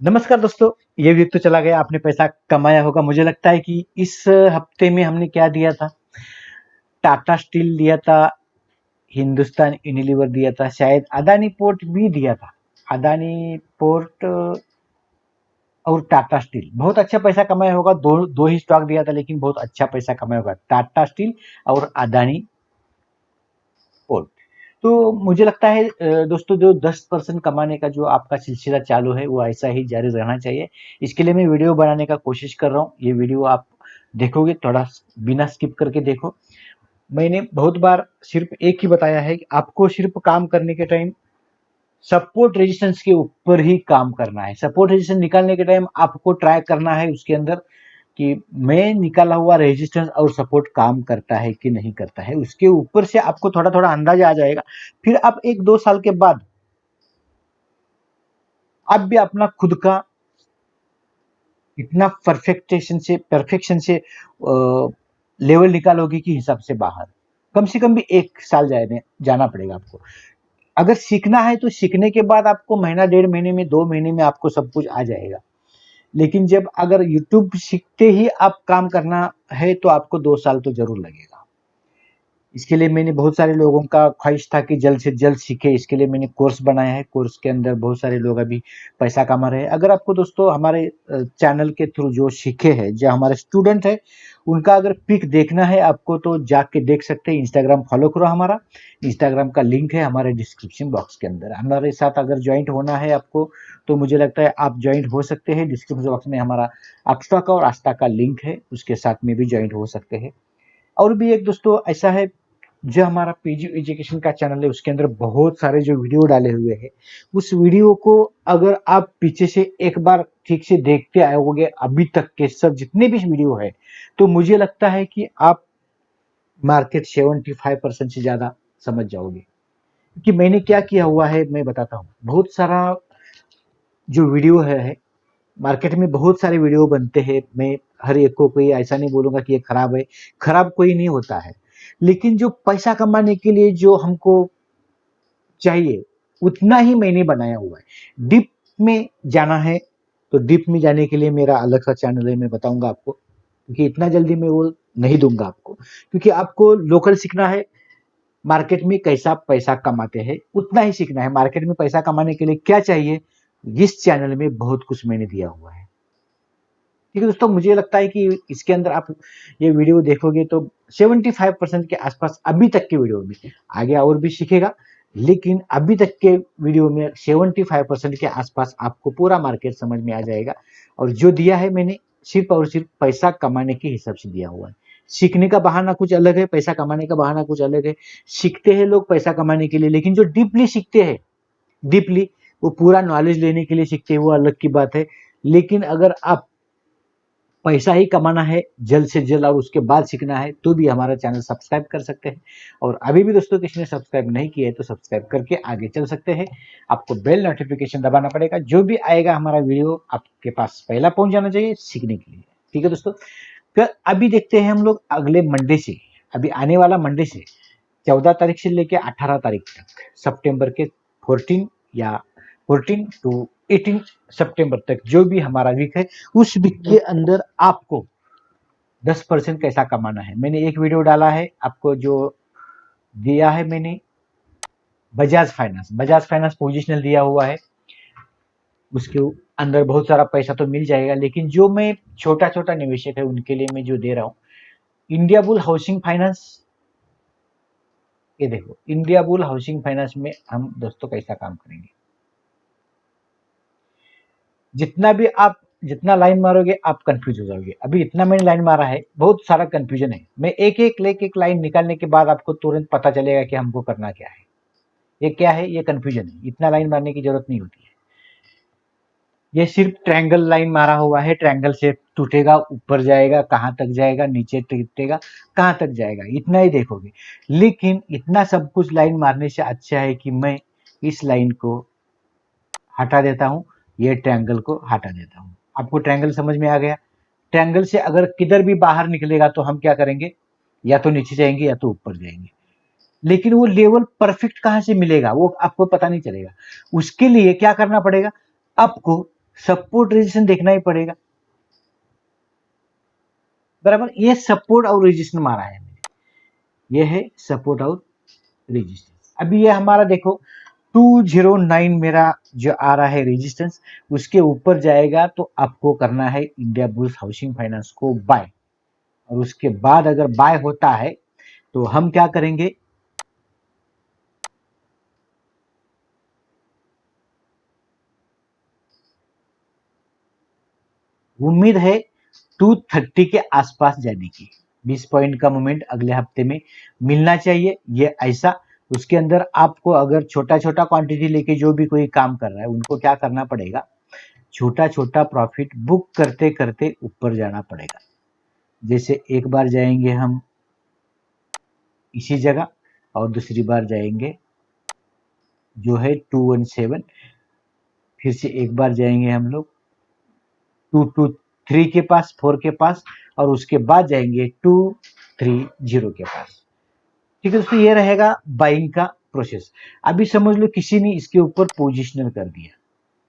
नमस्कार दोस्तों। ये वीक तो चला गया, आपने पैसा कमाया होगा। मुझे लगता है कि इस हफ्ते में हमने क्या दिया था, टाटा स्टील दिया था, हिंदुस्तान यूनिलीवर दिया था, शायद अदानी पोर्ट भी दिया था। अदानी पोर्ट और टाटा स्टील बहुत अच्छा पैसा कमाया होगा। दो दो ही स्टॉक दिया था, लेकिन बहुत अच्छा पैसा कमाया होगा, टाटा स्टील और अदानी पोर्ट। तो मुझे लगता है दोस्तों, जो 10% कमाने का जो आपका सिलसिला चालू है वो ऐसा ही जारी रहना चाहिए। इसके लिए मैं वीडियो बनाने का कोशिश कर रहा हूँ। ये वीडियो आप देखोगे, थोड़ा बिना स्किप करके देखो। मैंने बहुत बार सिर्फ एक ही बताया है कि आपको सिर्फ काम करने के टाइम सपोर्ट रेजिस्टेंस के ऊपर ही काम करना है। सपोर्ट रेजिस्टेंस निकालने के टाइम आपको ट्राई करना है उसके अंदर कि मैं निकाला हुआ रेजिस्टेंस और सपोर्ट काम करता है कि नहीं करता है। उसके ऊपर से आपको थोड़ा थोड़ा अंदाजा आ जाएगा। फिर आप 1-2 साल के बाद आप भी अपना खुद का इतना परफेक्शन से लेवल निकालोगे कि हिसाब से बाहर कम से कम भी 1 साल जाना पड़ेगा आपको। अगर सीखना है तो सीखने के बाद आपको महीना 1.5 महीने में 2 महीने में आपको सब कुछ आ जाएगा। लेकिन जब अगर यूट्यूब सीखते ही आप काम करना है तो आपको 2 साल तो जरूर लगेगा। इसके लिए मैंने बहुत सारे लोगों का ख्वाहिश था कि जल्द से जल्द सीखे। इसके लिए मैंने कोर्स बनाया है। कोर्स के अंदर बहुत सारे लोग अभी पैसा कमा रहे हैं। अगर आपको दोस्तों हमारे चैनल के थ्रू जो सीखे हैं, जो हमारे स्टूडेंट है, उनका अगर पिक देखना है आपको तो जाके देख सकते हैं। इंस्टाग्राम फॉलो करो हमारा। इंस्टाग्राम का लिंक है हमारे डिस्क्रिप्शन बॉक्स के अंदर। हमारे साथ अगर ज्वाइंट होना है आपको तो मुझे लगता है आप ज्वाइंट हो सकते हैं। डिस्क्रिप्शन बॉक्स में हमारा अक्स्ट्रा का और आस्था का लिंक है, उसके साथ में भी ज्वाइंट हो सकते हैं। और भी एक दोस्तों ऐसा है, जो हमारा पीजी एजुकेशन का चैनल है उसके अंदर बहुत सारे जो वीडियो डाले हुए हैं, उस वीडियो को अगर आप पीछे से एक बार ठीक से देखते आओगे, अभी तक के सब जितने भी वीडियो है, तो मुझे लगता है कि आप मार्केट 75% से ज्यादा समझ जाओगे। क्योंकि मैंने क्या किया हुआ है मैं बताता हूँ। बहुत सारा जो वीडियो है, मार्केट में बहुत सारे वीडियो बनते हैं। मैं हर एक को कोई ऐसा नहीं बोलूंगा कि ये खराब है। खराब कोई नहीं होता है, लेकिन जो पैसा कमाने के लिए जो हमको चाहिए उतना ही मैंने बनाया हुआ है। डीप में जाना है तो डीप में जाने के लिए मेरा अलग सा चैनल है, मैं बताऊंगा आपको। क्योंकि इतना जल्दी मैं वो नहीं दूंगा आपको, क्योंकि आपको लोकल सीखना है। मार्केट में कैसा पैसा कमाते हैं उतना ही सीखना है। मार्केट में पैसा कमाने के लिए क्या चाहिए, इस चैनल में बहुत कुछ मैंने दिया हुआ है। ठीक है दोस्तों, मुझे लगता है कि इसके अंदर आप ये वीडियो देखोगे तो 75% के आसपास अभी तक के वीडियो में, आगे और भी सीखेगा, लेकिन अभी तक के वीडियो में 75% के आसपास आपको पूरा मार्केट समझ में आ जाएगा। और जो दिया है मैंने सिर्फ और सिर्फ पैसा कमाने के हिसाब से दिया हुआ है। सीखने का बहाना कुछ अलग है, पैसा कमाने का बहाना कुछ अलग है। सीखते हैं लोग पैसा कमाने के लिए, लेकिन जो डीपली सीखते हैं, डीपली वो पूरा नॉलेज लेने के लिए सीखते हैं, वो अलग की बात है। लेकिन अगर आप पैसा ही कमाना है जल्द से जल्द और उसके बाद सीखना है, तो भी हमारा चैनल सब्सक्राइब कर सकते हैं। और अभी भी दोस्तों किसी ने सब्सक्राइब नहीं किया है तो सब्सक्राइब करके आगे चल सकते हैं। आपको बेल नोटिफिकेशन दबाना पड़ेगा, जो भी आएगा हमारा वीडियो आपके पास पहला पहुंच जाना चाहिए सीखने के लिए। ठीक है दोस्तों, फिर अभी देखते हैं हम लोग अगले मंडे से, अभी आने वाला मंडे से 14 तारीख से लेकर 18 तारीख तक, सितंबर के 14 या 14 to 18 सितंबर तक जो भी हमारा वीक है, उस वीक के अंदर आपको 10% कैसा कमाना है। मैंने एक वीडियो डाला है आपको, जो दिया है मैंने बजाज फाइनेंस पोजिशनल दिया हुआ है। उसके अंदर बहुत सारा पैसा तो मिल जाएगा, लेकिन जो मैं छोटा छोटा निवेशक है उनके लिए मैं जो दे रहा हूँ, इंडिया बुल हाउसिंग फाइनेंस। ये देखो, इंडिया बुल हाउसिंग फाइनेंस में हम दोस्तों कैसा काम करेंगे। जितना भी आप जितना लाइन मारोगे आप कंफ्यूज हो जाओगे। अभी इतना मैंने लाइन मारा है, बहुत सारा कंफ्यूजन है। मैं एक लाइन निकालने के बाद आपको तुरंत पता चलेगा कि हमको करना क्या है। ये क्या है, ये कंफ्यूजन है। इतना लाइन मारने की जरूरत नहीं होती है। ये सिर्फ ट्रायंगल लाइन मारा हुआ है। ट्रायंगल से टूटेगा, ऊपर जाएगा, कहाँ तक जाएगा, नीचे टूटेगा, कहाँ तक जाएगा, इतना ही देखोगे। लेकिन इतना सब कुछ लाइन मारने से अच्छा है कि मैं इस लाइन को हटा देता हूँ, ये ट्रायंगल को हटा देता हूँ। आपको ट्रायंगल समझ में आ गया। ट्रायंगल से अगर किधर भी बाहर निकलेगा तो हम क्या करेंगे, या तो नीचे जाएंगे या तो ऊपर जाएंगे। लेकिन वो लेवल परफेक्ट कहां से मिलेगा वो आपको पता नहीं चलेगा। उसके लिए क्या करना पड़ेगा, आपको सपोर्ट रेजिस्टेंस देखना ही पड़ेगा, बराबर। ये सपोर्ट और रेजिस्टेंस मारा है मैंने, ये है सपोर्ट और रेजिस्टेंस। अभी ये हमारा देखो 209 मेरा जो आ रहा है रेजिस्टेंस, उसके ऊपर जाएगा तो आपको करना है इंडिया बुल्स हाउसिंग फाइनेंस को बाय, और उसके बाद अगर बाय होता है तो हम क्या करेंगे, उम्मीद है 230 के आसपास जाने की, 20 पॉइंट का मोमेंट अगले हफ्ते में मिलना चाहिए, ये ऐसा। उसके अंदर आपको अगर छोटा छोटा क्वांटिटी लेके जो भी कोई काम कर रहा है उनको क्या करना पड़ेगा, छोटा छोटा प्रॉफिट बुक करते करते ऊपर जाना पड़ेगा। जैसे एक बार जाएंगे हम इसी जगह, और दूसरी बार जाएंगे जो है 217, फिर से एक बार जाएंगे हम लोग 223 के पास, 4 के पास, और उसके बाद जाएंगे 230 के पास। ठीक है दोस्तों, ये रहेगा बाइंग का प्रोसेस। अभी समझ लो किसी ने इसके ऊपर पोजिशनल कर दिया,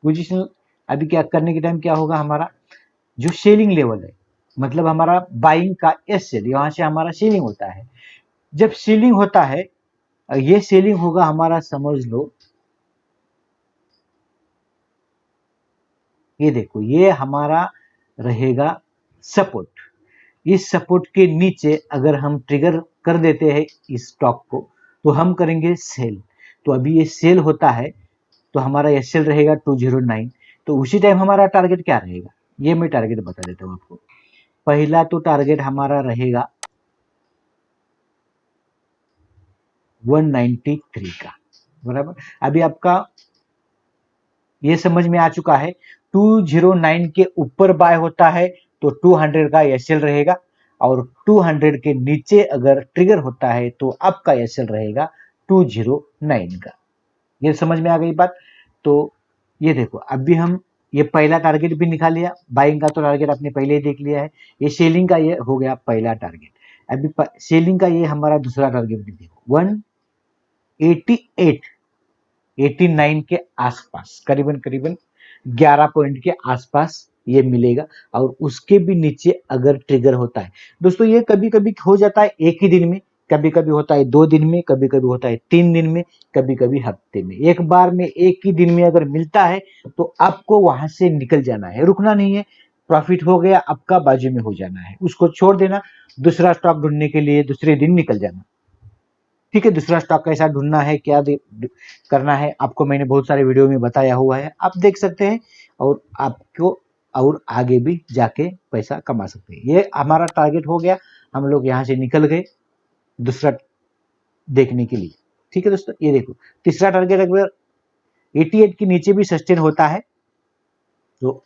पोजिशनल अभी क्या करने के टाइम क्या होगा, हमारा जो सेलिंग लेवल है, मतलब हमारा बाइंग का एस सेल, यहाँ से हमारा सेलिंग होता है। जब सेलिंग होता है, ये सेलिंग होगा हमारा, समझ लो ये देखो, ये हमारा रहेगा सपोर्ट। इस सपोर्ट के नीचे अगर हम ट्रिगर कर देते हैं इस स्टॉक को तो हम करेंगे सेल। तो अभी ये सेल होता है तो हमारा एस सेल रहेगा 209, तो उसी टाइम हमारा टारगेट क्या रहेगा, ये मैं टारगेट बता देता हूँ आपको। पहला तो टारगेट हमारा रहेगा 193 का, बराबर। अभी आपका ये समझ में आ चुका है, 209 के ऊपर बाय होता है तो 200 का एसएल रहेगा, और 200 के नीचे अगर ट्रिगर होता है तो आपका एसएल रहेगा 209 का। ये समझ में आ गई बात। तो ये देखो, अभी हम ये पहला टारगेट भी निकाल लिया, बाइंग का तो टारगेट आपने पहले ही देख लिया है, ये सेलिंग का ये हो गया पहला टारगेट। अभी सेलिंग का ये हमारा दूसरा टारगेट भी देखो, 188 89 के आसपास, करीबन करीबन 11 पॉइंट के आसपास ये मिलेगा, और उसके भी नीचे अगर ट्रिगर होता है दोस्तों, ये कभी कभी हो जाता है एक ही दिन में, कभी कभी होता है 2 दिन में, कभी कभी होता है 3 दिन में, कभी कभी हफ्ते में। एक बार में एक ही दिन में अगर मिलता है तो आपको वहां से निकल जाना है, रुकना नहीं है। प्रॉफिट हो गया आपका, बाजू में हो जाना है, उसको छोड़ देना, दूसरा स्टॉक ढूंढने के लिए दूसरे दिन निकल जाना। ठीक है, दूसरा स्टॉक कैसा ढूंढना है, क्या करना है, आपको मैंने बहुत सारे वीडियो में बताया हुआ है, आप देख सकते हैं, और आपको और आगे भी जाके पैसा कमा सकते हैं। ये हमारा टारगेट हो गया, हम लोग यहाँ से निकल गए दूसरा देखने के लिए। ठीक है दोस्तों, ये देखो तीसरा टारगेट अगर 88 के नीचे भी सस्टेन होता है तो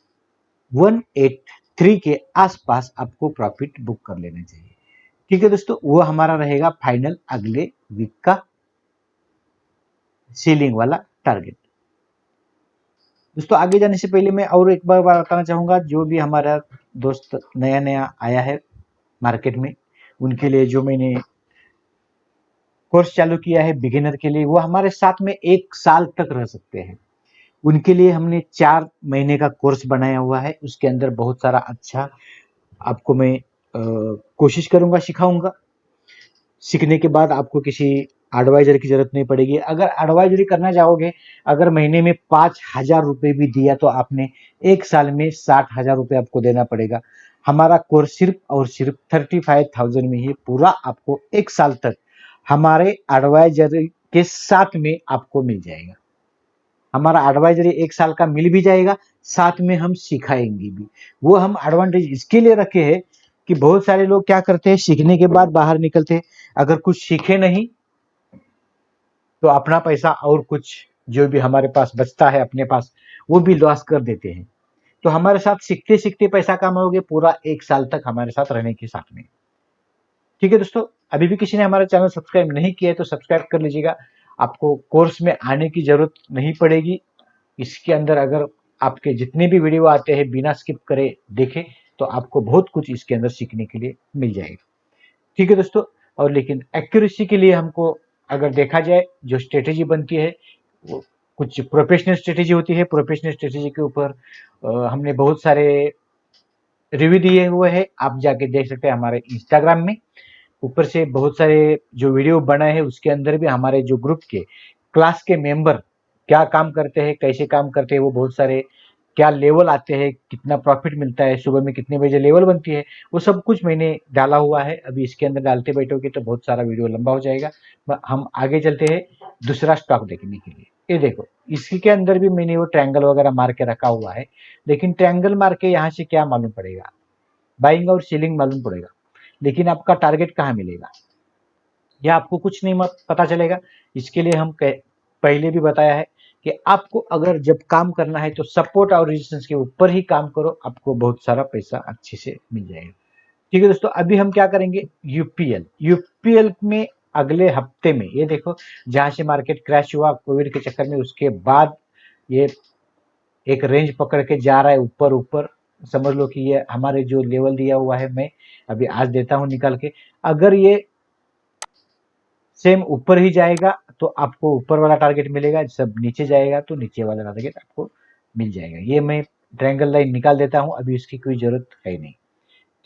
183 के आसपास आपको प्रॉफिट बुक कर लेना चाहिए। ठीक है दोस्तों, वो हमारा रहेगा फाइनल अगले वीक का सेलिंग वाला टारगेट। दोस्तों आगे जाने से पहले मैं और एक बार बताना चाहूंगा, जो भी हमारा दोस्त नया नया आया है मार्केट में, उनके लिए जो मैंने कोर्स चालू किया है बिगिनर के लिए, वो हमारे साथ में 1 साल तक रह सकते हैं। उनके लिए हमने 4 महीने का कोर्स बनाया हुआ है, उसके अंदर बहुत सारा अच्छा आपको मैं कोशिश करूंगा, सिखाऊंगा। सीखने के बाद आपको किसी एडवाइजर की जरूरत नहीं पड़ेगी। अगर एडवाइजरी करना चाहोगे, अगर महीने में 5,000 रुपये भी दिया तो आपने 1 साल में 60,000 रुपये आपको देना पड़ेगा। हमारा कोर्स सिर्फ और सिर्फ 35,000 में ही पूरा आपको 1 साल तक हमारे एडवाइजरी के साथ में आपको मिल जाएगा। हमारा एडवाइजरी 1 साल का मिल भी जाएगा, साथ में हम सिखाएंगे भी। वो हम एडवांटेज इसके लिए रखे हैं कि बहुत सारे लोग क्या करते हैं, सीखने के बाद बाहर निकलते हैं, अगर कुछ सीखे नहीं तो अपना पैसा और कुछ जो भी हमारे पास बचता है अपने पास, वो भी लॉस कर देते हैं। तो हमारे साथ सीखते सीखते पैसा कमाओगे पूरा 1 साल तक हमारे साथ रहने के साथ में। ठीक है दोस्तों, अभी भी किसी ने हमारा चैनल सब्सक्राइब नहीं किया है तो सब्सक्राइब कर लीजिएगा, आपको कोर्स में आने की जरूरत नहीं पड़ेगी। इसके अंदर अगर आपके जितने भी वीडियो आते हैं बिना स्किप करे देखें तो आपको बहुत कुछ इसके अंदर सीखने के लिए मिल जाएगा। ठीक है दोस्तों, और लेकिन एक्यूरेसी के लिए हमको अगर देखा जाए जो स्ट्रेटेजी बनती है वो कुछ प्रोफेशनल स्ट्रेटेजी होती है, प्रोफेशनल स्ट्रेटेजी के ऊपर हमने बहुत सारे रिव्यू दिए हुए हैं, आप जाके देख सकते हैं हमारे इंस्टाग्राम में। ऊपर से बहुत सारे जो वीडियो बना है उसके अंदर भी हमारे जो ग्रुप के क्लास के मेंबर क्या काम करते हैं, कैसे काम करते हैं, वो बहुत सारे क्या लेवल आते हैं, कितना प्रॉफिट मिलता है, सुबह में कितने बजे लेवल बनती है, वो सब कुछ मैंने डाला हुआ है। अभी इसके अंदर डालते बैठोगे तो बहुत सारा वीडियो लंबा हो जाएगा। हम आगे चलते हैं दूसरा स्टॉक देखने के लिए। ये देखो, इसी के अंदर भी मैंने वो ट्रायंगल वगैरह मार के रखा हुआ है, लेकिन ट्रायंगल मार के यहाँ से क्या मालूम पड़ेगा, बाइंग और सेलिंग मालूम पड़ेगा, लेकिन आपका टारगेट कहाँ मिलेगा या आपको कुछ नहीं पता चलेगा। इसके लिए हम पहले भी बताया है कि आपको अगर जब काम करना है तो सपोर्ट और रेजिस्टेंस के ऊपर ही काम करो, आपको बहुत सारा पैसा अच्छे से मिल जाएगा। ठीक है दोस्तों, अभी हम क्या करेंगे, यूपीएल में अगले हफ्ते में, ये देखो जहां से मार्केट क्रैश हुआ कोविड के चक्कर में, उसके बाद ये एक रेंज पकड़ के जा रहा है ऊपर ऊपर। समझ लो कि ये हमारे जो लेवल दिया हुआ है, मैं अभी आज देता हूं निकाल के, अगर ये सेम ऊपर ही जाएगा तो आपको ऊपर वाला टारगेट मिलेगा, जब नीचे जाएगा तो नीचे वाला टारगेट आपको मिल जाएगा। ये मैं ट्रायंगल लाइन निकाल देता हूं, अभी इसकी कोई जरूरत है नहीं।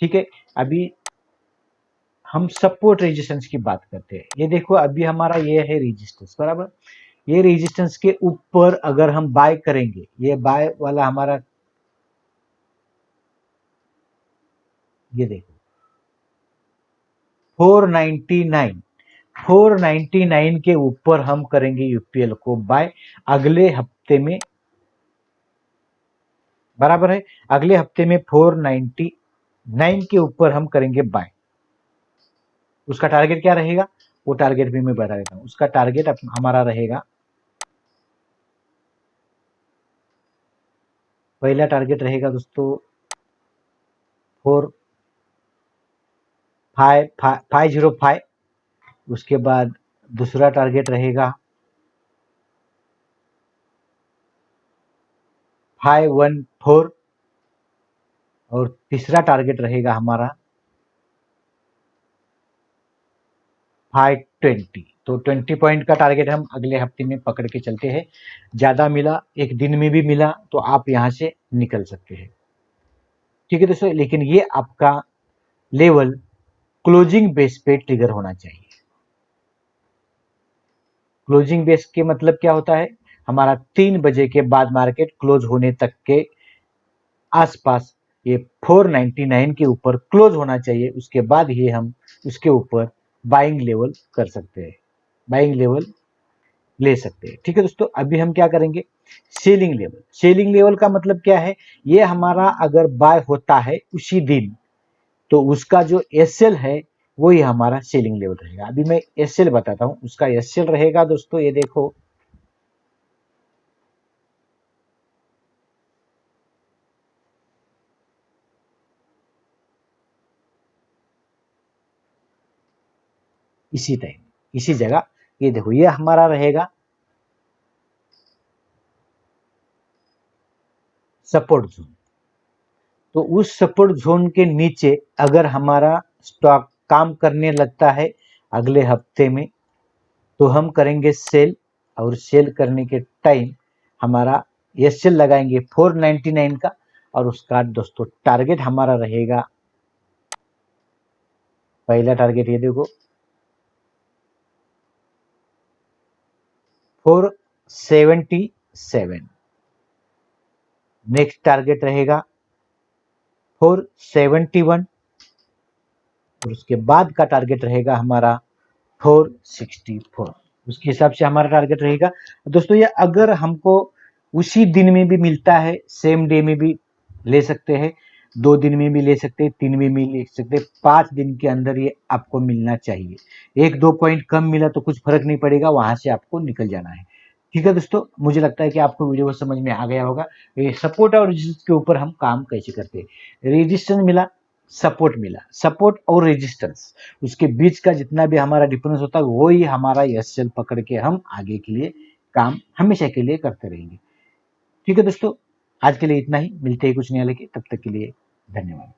ठीक है, अभी हम सपोर्ट रेजिस्टेंस की बात करते हैं। ये देखो अभी हमारा ये है रेजिस्टेंस, बराबर। ये रेजिस्टेंस के ऊपर अगर हम बाय करेंगे, ये बाय वाला हमारा, ये देखो 499 के ऊपर हम करेंगे यूपीएल को बाय अगले हफ्ते में, बराबर है। अगले हफ्ते में 499 के ऊपर हम करेंगे बाय। उसका टारगेट क्या रहेगा, वो टारगेट भी मैं बता देता हूं। उसका टारगेट हमारा रहेगा, पहला टारगेट रहेगा दोस्तों 505। उसके बाद दूसरा टारगेट रहेगा 514 और तीसरा टारगेट रहेगा हमारा 520। तो 20 पॉइंट का टारगेट हम अगले हफ्ते में पकड़ के चलते हैं। ज्यादा मिला, एक दिन में भी मिला, तो आप यहां से निकल सकते हैं। ठीक है दोस्तों, लेकिन ये आपका लेवल क्लोजिंग बेस पे ट्रिगर होना चाहिए। क्लोजिंग बेस के मतलब क्या होता है, हमारा 3 बजे के बाद मार्केट क्लोज होने तक के आसपास ये 499 के ऊपर क्लोज होना चाहिए। उसके बाद ही हम उसके ऊपर बाइंग लेवल कर सकते हैं, बाइंग लेवल ले सकते हैं। ठीक है दोस्तों, अभी हम क्या करेंगे, सेलिंग लेवल। सेलिंग लेवल का मतलब क्या है, ये हमारा अगर बाय होता है उसी दिन, तो उसका जो एसएल है वो ही हमारा सेलिंग लेवल रहेगा। अभी मैं एसएल बताता हूं, उसका एसएल रहेगा दोस्तों, ये देखो इसी टाइम इसी जगह, ये देखो ये हमारा रहेगा सपोर्ट जोन। तो उस सपोर्ट जोन के नीचे अगर हमारा स्टॉक काम करने लगता है अगले हफ्ते में, तो हम करेंगे सेल, और सेल करने के टाइम हमारा एसएल लगाएंगे 499 का, और उसका दोस्तों टारगेट हमारा रहेगा, पहला टारगेट ये देखो 477। नेक्स्ट टारगेट रहेगा 471 और उसके बाद का टारगेट रहेगा हमारा 464। उसके हिसाब से हमारा टारगेट रहेगा दोस्तों। ये अगर हमको उसी दिन में भी मिलता है, सेम डे में भी ले सकते हैं, 2 दिन में भी ले सकते हैं, 3 में भी ले सकते हैं, 5 दिन के अंदर ये आपको मिलना चाहिए। 1-2 पॉइंट कम मिला तो कुछ फर्क नहीं पड़ेगा, वहां से आपको निकल जाना है। ठीक है दोस्तों, मुझे लगता है कि आपको वीडियो समझ में आ गया होगा। ये सपोर्ट और रेजिस्टेंस के ऊपर हम काम कैसे करते हैं। रेजिस्टेंस मिला, सपोर्ट मिला, सपोर्ट और रेजिस्टेंस, उसके बीच का जितना भी हमारा डिफरेंस होता है वो ही हमारा एसएल पकड़ के हम आगे के लिए काम हमेशा के लिए करते रहेंगे। ठीक है दोस्तों, आज के लिए इतना ही, मिलते हैं कुछ नया लेके, तब तक के लिए धन्यवाद।